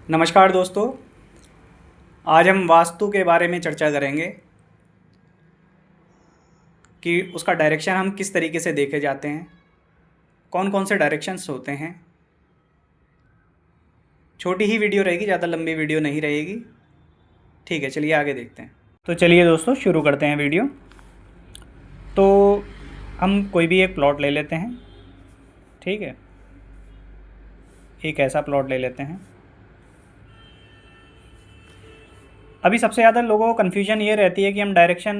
नमस्कार दोस्तों। आज हम वास्तु के बारे में चर्चा करेंगे कि उसका डायरेक्शन हम किस तरीके से देखे जाते हैं, कौन कौन से डायरेक्शंस होते हैं। छोटी ही वीडियो रहेगी, ज़्यादा लंबी वीडियो नहीं रहेगी। ठीक है, चलिए आगे देखते हैं। तो चलिए दोस्तों शुरू करते हैं वीडियो। तो हम कोई भी एक प्लॉट ले लेते हैं। ठीक है, एक ऐसा प्लॉट ले लेते हैं। अभी सबसे ज़्यादा लोगों को कन्फ्यूजन ये रहती है कि हम डायरेक्शन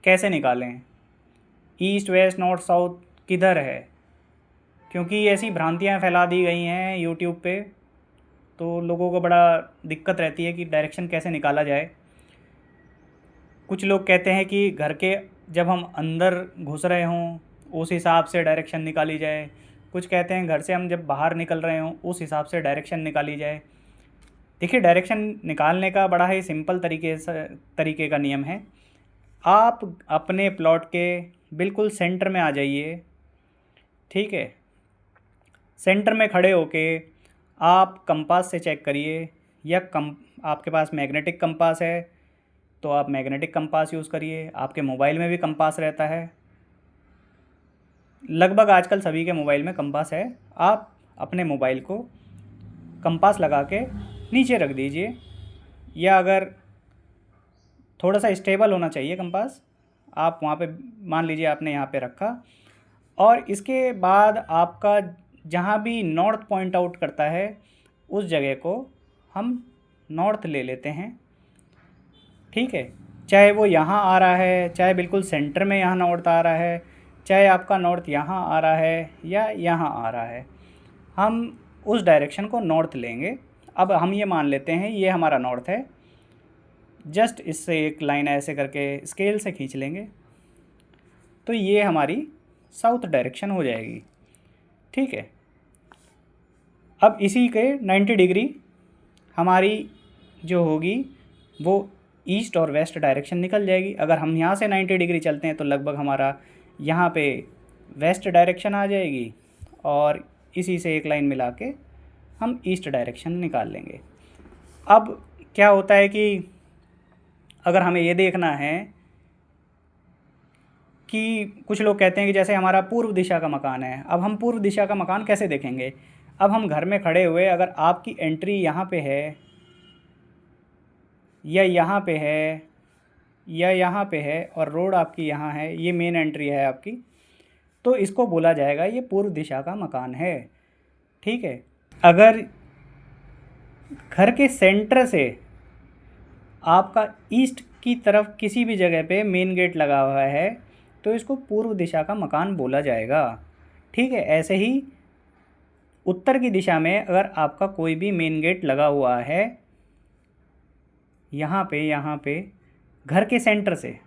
कैसे निकालें, ईस्ट वेस्ट नॉर्थ साउथ किधर है, क्योंकि ऐसी भ्रांतियाँ फैला दी गई हैं यूट्यूब पे। तो लोगों को बड़ा दिक्कत रहती है कि डायरेक्शन कैसे निकाला जाए। कुछ लोग कहते हैं कि घर के जब हम अंदर घुस रहे हों उस हिसाब से डायरेक्शन निकाली जाए। कुछ कहते हैं घर से हम जब बाहर निकल रहे हों उस हिसाब से डायरेक्शन निकाली जाए। देखिए, डायरेक्शन निकालने का बड़ा ही सिंपल तरीके का नियम है। आप अपने प्लॉट के बिल्कुल सेंटर में आ जाइए। ठीक है, सेंटर में खड़े होके आप कंपास से चेक करिए, या आपके पास मैग्नेटिक कंपास है तो आप मैग्नेटिक कंपास यूज़ करिए। आपके मोबाइल में भी कंपास रहता है, लगभग आजकल सभी के मोबाइल में कंपास है। आप अपने मोबाइल को कंपास लगा के नीचे रख दीजिए, या अगर थोड़ा सा स्टेबल होना चाहिए कंपास, आप वहाँ पे मान लीजिए आपने यहाँ पे रखा, और इसके बाद आपका जहाँ भी नॉर्थ पॉइंट आउट करता है उस जगह को हम नॉर्थ ले लेते हैं। ठीक है, चाहे वो यहाँ आ रहा है, चाहे बिल्कुल सेंटर में यहाँ नॉर्थ आ रहा है, चाहे आपका नॉर्थ यहाँ आ रहा है या यहाँ आ रहा है, हम उस डायरेक्शन को नॉर्थ लेंगे। अब हम ये मान लेते हैं ये हमारा नॉर्थ है। जस्ट इससे एक लाइन ऐसे करके स्केल से खींच लेंगे तो ये हमारी साउथ डायरेक्शन हो जाएगी। ठीक है, अब इसी के 90 डिग्री हमारी जो होगी वो ईस्ट और वेस्ट डायरेक्शन निकल जाएगी। अगर हम यहाँ से 90 डिग्री चलते हैं तो लगभग हमारा यहाँ पे वेस्ट डायरेक्शन आ जाएगी, और इसी से एक लाइन मिला के हम ईस्ट डायरेक्शन निकाल लेंगे। अब क्या होता है कि अगर हमें ये देखना है कि कुछ लोग कहते हैं कि जैसे हमारा पूर्व दिशा का मकान है, अब हम पूर्व दिशा का मकान कैसे देखेंगे। अब हम घर में खड़े हुए अगर आपकी एंट्री यहाँ पे है या यहाँ पे है या यहाँ पे है और रोड आपकी यहाँ है, ये मेन एंट्री है आपकी, तो इसको बोला जाएगा ये पूर्व दिशा का मकान है। ठीक है, अगर घर के सेंटर से आपका ईस्ट की तरफ किसी भी जगह पे मेन गेट लगा हुआ है तो इसको पूर्व दिशा का मकान बोला जाएगा। ठीक है, ऐसे ही उत्तर की दिशा में अगर आपका कोई भी मेन गेट लगा हुआ है यहाँ पे घर के सेंटर से,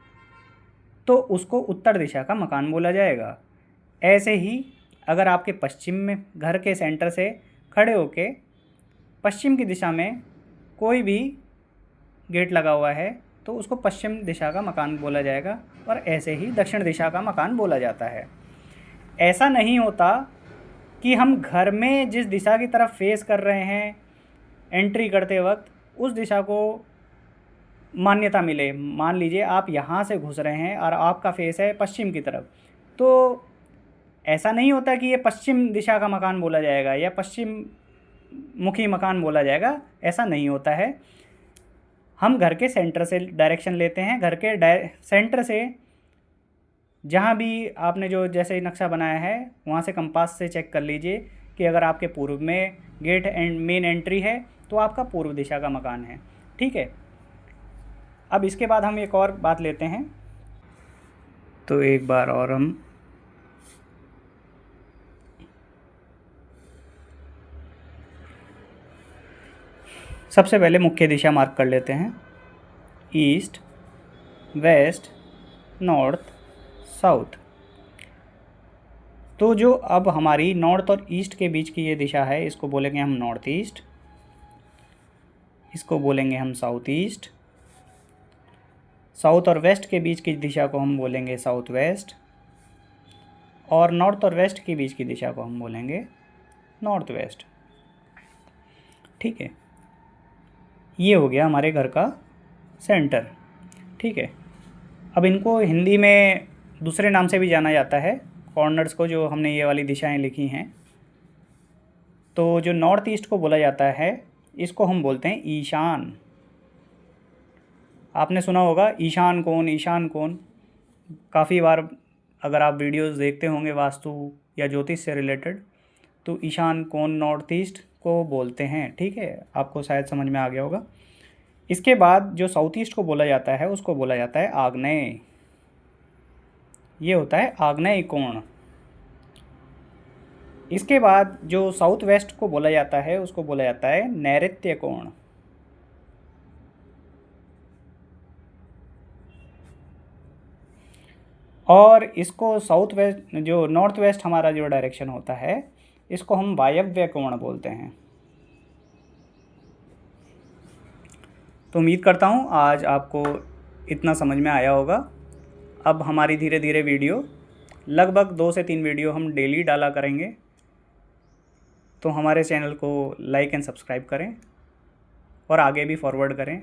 तो उसको उत्तर दिशा का मकान बोला जाएगा। ऐसे ही अगर आपके पश्चिम में घर के सेंटर से खड़े होके पश्चिम की दिशा में कोई भी गेट लगा हुआ है तो उसको पश्चिम दिशा का मकान बोला जाएगा, और ऐसे ही दक्षिण दिशा का मकान बोला जाता है। ऐसा नहीं होता कि हम घर में जिस दिशा की तरफ फेस कर रहे हैं एंट्री करते वक्त उस दिशा को मान्यता मिले। मान लीजिए आप यहाँ से घुस रहे हैं और आपका फेस है पश्चिम की तरफ, तो ऐसा नहीं होता कि ये पश्चिम दिशा का मकान बोला जाएगा या पश्चिम मुखी मकान बोला जाएगा, ऐसा नहीं होता है। हम घर के सेंटर से डायरेक्शन लेते हैं। घर के सेंटर से जहाँ भी आपने जो जैसे नक्शा बनाया है वहाँ से कंपास से चेक कर लीजिए कि अगर आपके पूर्व में गेट एंड मेन एंट्री है तो आपका पूर्व दिशा का मकान है। ठीक है, अब इसके बाद हम एक और बात लेते हैं। तो एक बार और हम सबसे पहले मुख्य दिशा मार्क कर लेते हैं, ईस्ट वेस्ट नॉर्थ साउथ। तो जो अब हमारी नॉर्थ और ईस्ट के बीच की ये दिशा है इसको बोलेंगे हम नॉर्थ ईस्ट, इसको बोलेंगे हम साउथ ईस्ट। साउथ और वेस्ट के बीच की दिशा को हम बोलेंगे साउथ वेस्ट, और नॉर्थ और वेस्ट के बीच की दिशा को हम बोलेंगे नॉर्थ वेस्ट। ठीक है, ये हो गया हमारे घर का सेंटर। ठीक है, अब इनको हिंदी में दूसरे नाम से भी जाना जाता है, कॉर्नर्स को, जो हमने ये वाली दिशाएं लिखी हैं। तो जो नॉर्थ ईस्ट को बोला जाता है, इसको हम बोलते हैं ईशान। आपने सुना होगा ईशान कौन, ईशान कौन। काफ़ी बार अगर आप वीडियोस देखते होंगे वास्तु या ज्योतिष से रिलेटेड, तो ईशान कौन नॉर्थ ईस्ट को बोलते हैं। ठीक है, आपको शायद समझ में आ गया होगा। इसके बाद जो साउथ ईस्ट को बोला जाता है, उसको बोला जाता है आग्नेय। ये होता है आग्नेय कोण। इसके बाद जो साउथ वेस्ट को बोला जाता है, उसको बोला जाता है नैऋत्य कोण। और इसको साउथ वेस्ट, जो नॉर्थ वेस्ट हमारा जो डायरेक्शन होता है, इसको हम वायव्य कोण बोलते हैं। तो उम्मीद करता हूँ आज आपको इतना समझ में आया होगा। अब हमारी धीरे धीरे वीडियो, लगभग 2 से 3 वीडियो हम डेली डाला करेंगे। तो हमारे चैनल को लाइक एंड सब्सक्राइब करें और आगे भी फॉरवर्ड करें।